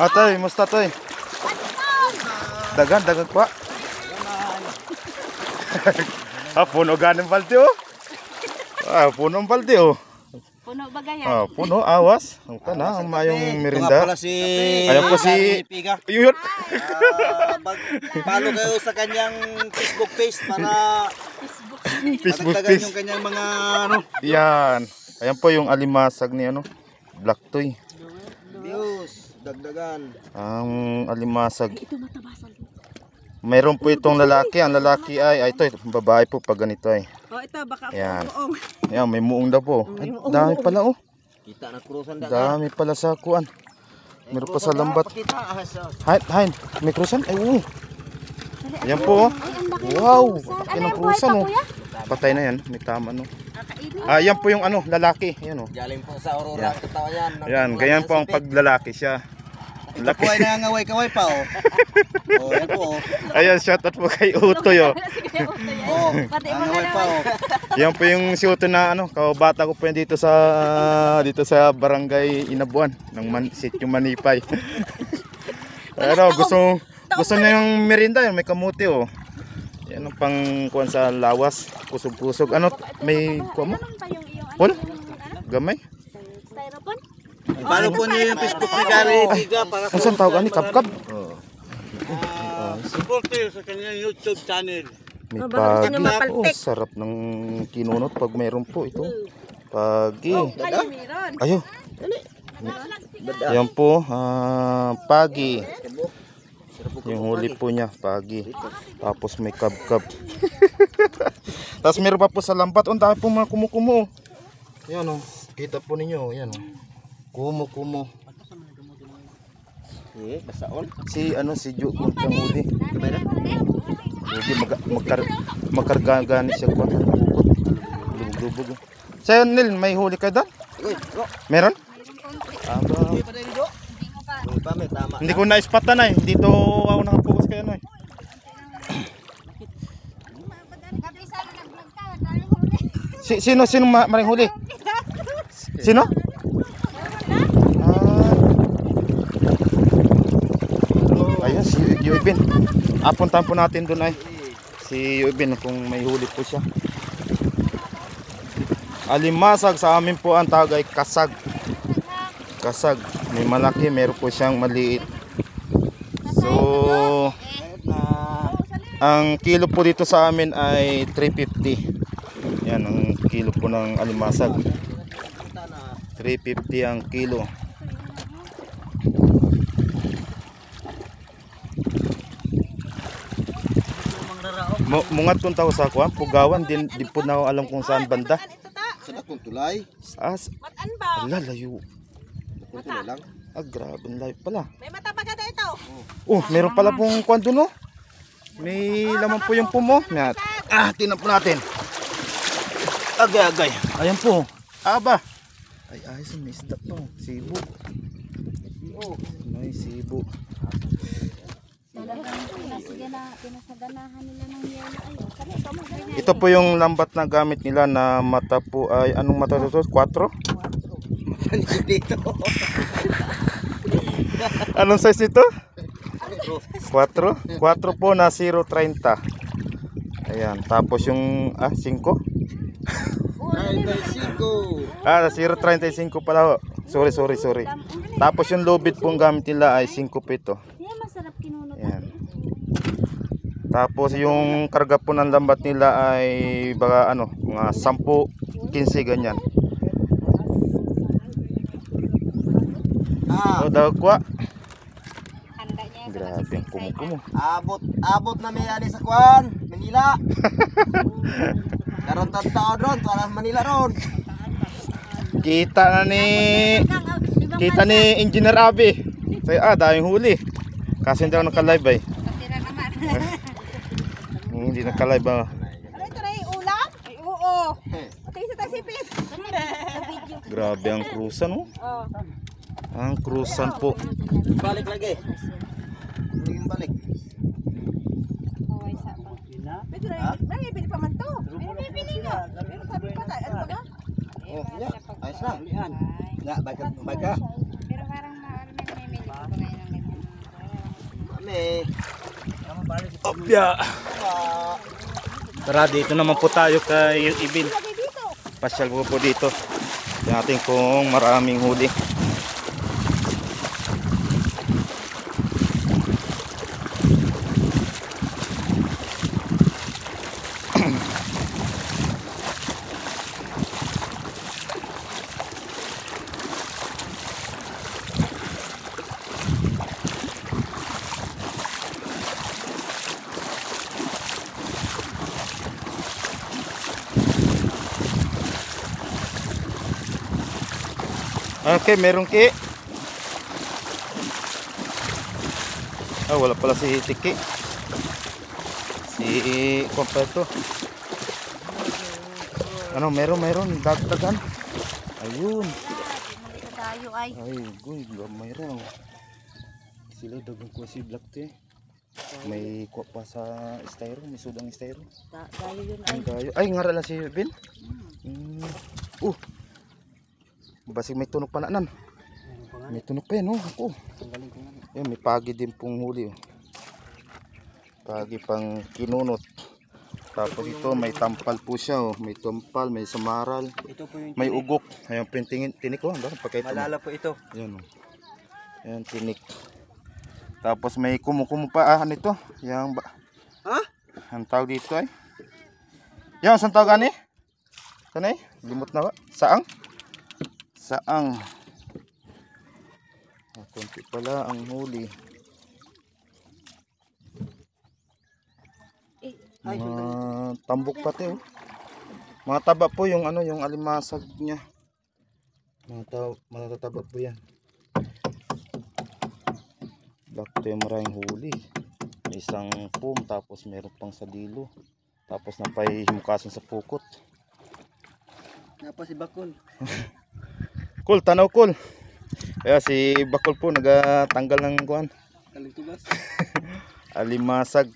Atoy, musta toy? Dagan pa. Puno ganing balde oh. Puno ang balde oh. Puno bagayan. Puno awas. Ang kana mayong merinda. Ito nga pala si... Ayan po si... Yun. Follow kayo sa kanyang Facebook page para... Facebook madagdagan page. yung kanyang mga ano... Yan. Ayan po yung alimasag ni ano. Black toy. Views. Dagdagan. Ang alimasag. Ito matabasan. Mayroon po itong lalaki. Ang lalaki ay ito, babae po pag ganito ay. Oh, ito baka Yan. muong. Yan, may muong daw po. Ay, dami pala oh. Kita na krusan dagan. Dami pala sa kuan. Meron pa sa lambat. Pakita. Hain, may krusan. Ay, oo. Ayan po oh. Wow, laki ng krusan oh. Patay na yan, may tama no. Yan po yung ano, lalaki. Ayan oh. Galing po sa Aurora. Katawa yan. Yan, ganyan po ang paglalaki siya. Laki. Ito po ay nangangaway-kaway pa oh. Oh, yan po oh. Ayan, shout out po kay Utoy oh. Oh, nangangaway pa oh. Yan po yung si Utoy na ano, kabata ko po yan dito sa barangay Inabuan ng Sitio Manipay. Pero gusto niya yung merinda, may kamuti oh. Yan ang pang kuwan sa lawas, kusog-kusog. Ano, may kuwan mo? Pol? Gamay? Styrofoam? Follow po niyo yung Facebook ni Gary Tiga para sa... Saan tawag ani? Kabkab? Supporter sa kanyang YouTube channel. May pagi. Oh, sarap ng kinunot pag mayroon po ito. Pagi. Ay, meron. Ayo. Yan po, pagi. Yung huli po niya, pagi. Tapos may kabkab. Tapos meron pa po sa lambat. Ang dami po mga kumukumo. Yan o, kita po ninyo. Yan o. Kumo. Basaon. Si Ju kung huli. Magkargagani siya po. Lubog-lubog. Sa'yo Nil, may huli ka doon? Meron? Hindi ko na-ispatan ay. Dito ako nakapokus kayo no eh. Sino maring huli? Sino? Ayun si Yuibin. Apuntahan po natin doon ay. Si Yuibin kung may huli po siya. Alimasag sa amin po ang tawag ay kasag. Kasag. May malaki, meron po siyang maliit. So, ang kilo po dito sa amin ay 350. Yan ang kilo po ng alimasag. 350 ang kilo. Mungat kung tao sa kuwan, Pugawan, di po na ako alam kung saan banda. Sa dakong tulay. Matan ba? Ala, layo. Tulay lang. Grabe, layo pala. May mata pa ka na ito. Oh, meron pala pong kwan doon oh. May laman po yung pumo. Tinan po natin. Agay. Ayan po. Aba. Ay, ayos, may isda po. Sibo. May sibo. Pinasaganahan nila ng yelo. Ito po yung lambat na gamit nila na mata po ay, anong mata ito? 4? Dito. Anong size ito? 4? 4 po na 0.30. Ayan, tapos yung 5? 35. 0.35 pala. Sorry. Tapos yung lubid pong gamit nila ay 5 po ito. Yan, masarap kinunot. Ayan. Tapos yung karga po ng lambat nila ay baka ano, mga 10, 15 ganyan. Daw kwa. Grabe ang kumukumo. Abot na may ali sa kwan, Manila. Karon tao doon, para Manila ron. Kita ni Engineer Abi. Say daming huli. Kasi hindi ako naka-live ay. Hindi naka-live ba? Ano ito na yung ulam? Ay, oo. Tingin sa tasipit. Grabe ang krusan oh. Oh. Ang krusan po. Balik lagi. Balik. Okay, sa pa. Pwede na, nangibili pa man to. Bibili nga. Pero sabi pa tayo, ano ba? Ayos na. Baga. Pero parang may mili ko ba ngayon ng Dali. Opya. Tara, dito naman po tayo kay Ibin. Lagay dito. Pasyal po dito. Tingnan natin kung maraming huli. Okay, meron ki. Ah, wala pala si Tiki. Si Kompleto. Ano, meron dagdagan. Ayun. Dito tayo ay. Ay, guy, mayroon. Sila dagang kuha si Black Tea. May kuha pa sa styro, may sudang styro. Tayo yun ay. Ang dayo. Ay, ngara lang si Ben. Basig may tunog pa na nan. May tunog pa yan, oh. Ako. Yan, may pagi din pong huli, oh. Pagi pang kinunot. Tapos ito may tampal po siya, oh. May tampal, may samaral, Ito po yung may ugok. Ayun, tinik ko. Pakita mo. malala po ito. Yan, oh. Yan, tinik. Tapos may kumukumo pa, ano ito? Yang ba? Ha? Ang tawag dito ay? Yan, saan tawag ani? Kanay? Limot na ba? Saang? Saang. Kunti pala ang huli. Mga tambok pati, oh. Mga taba po yung ano, yung alimasag niya. Mga tataba po yan. Bakit yung maraming huli. May isang pum, tapos meron pang sadilo. Tapos napahimkasan sa pukot. Napa si Bakol. Cool, tanaw cool. Kaya si Bakol po nagatanggal ng kuan. Kalitugas. Alimasag.